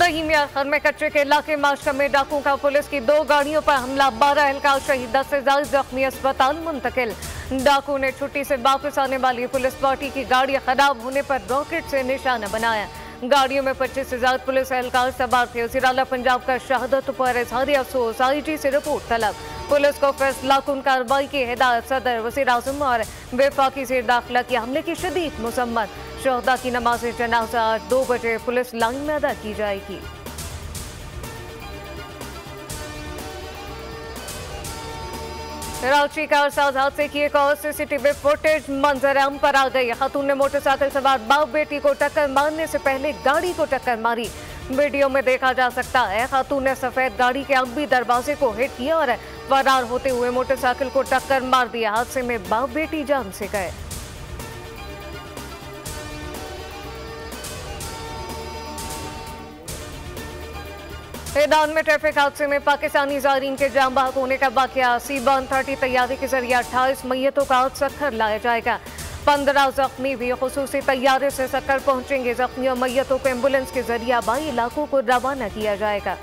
लहीमिया खर में कच्चे के इलाके माशका में डाकुओं का पुलिस की 2 गाड़ियों पर हमला, 12 एहलकार शहीद, 10 से ज्यादा जख्मी अस्पताल मुंतकिल। डाकू ने छुट्टी से वापस आने वाली पुलिस पार्टी की गाड़ी खराब होने पर रॉकेट से निशाना बनाया। गाड़ियों में 25 से ज्यादा पुलिस एहलकार सवार थे। वज़ीर-ए-आला पंजाब का शहादत पर इज़हार अफसोस, आईजी से रिपोर्ट तलब। पुलिस को फैसलाकुन कार्रवाई की हिदायत। सदर, वज़ीर-ए-आज़म और वफाकी वज़ीर दाखिला की हमले की शदीद मुसम्मत। शहदा की नमाज जनाजा आज 2 बजे पुलिस लाइन में अदा की जाएगी। कराची कारसाज हादसे की एक और सीसीटीवी फुटेज मंजर-ए-आम पर आ गई। खातून ने मोटरसाइकिल सवार बाप बेटी को टक्कर मारने से पहले गाड़ी को टक्कर मारी। वीडियो में देखा जा सकता है खातून ने सफेद गाड़ी के अगबी दरवाजे को हिट किया और फरार होते हुए मोटरसाइकिल को टक्कर मार दिया। हादसे में बाप बेटी जान से गए। ईरान में ट्रैफिक हादसे में पाकिस्तानी ज़ायरीन के जान बहक होने का वाकया। C-130 तैयारी के जरिए 28 मैयतों का आज सक्खर लाया जाएगा। 15 जख्मी भी खुसूसी तैयारे से सक्खर पहुंचेंगे। जख्मियों मैयतों को एम्बुलेंस के जरिए आबाई इलाकों को रवाना किया जाएगा।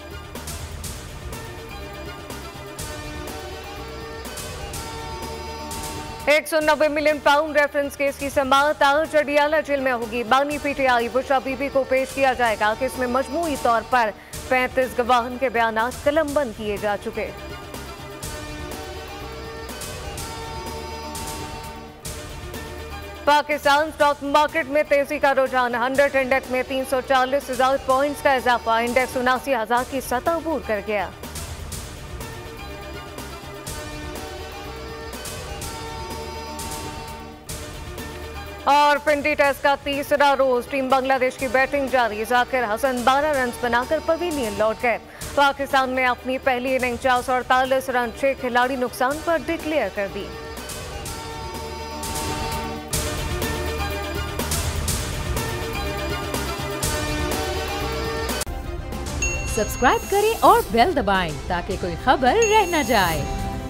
£190 मिलियन रेफरेंस केस की समाअत आज अडियाला जेल में होगी। बानी PTI बुशरा बीबी को पेश किया जाएगा। केस में मजमूई तौर पर 35 गवाहन के बयानात कलमबंद किए जा चुके। पाकिस्तान स्टॉक मार्केट में तेजी का रुझान। 100 इंडेक्स में 340,000 पॉइंट्स का इजाफा। इंडेक्स 79,000 की सतह अबूर कर गया। और पिंडी टेस्ट का तीसरा रोज टीम बांग्लादेश की बैटिंग जारी। जाकिर हसन 12 रन बनाकर पवेलियन लौट गए। पाकिस्तान ने अपनी पहली इनिंग 448 रन 6 खिलाड़ी नुकसान पर डिक्लेयर कर दी। सब्सक्राइब करें और बेल दबाएं ताकि कोई खबर रह न जाए।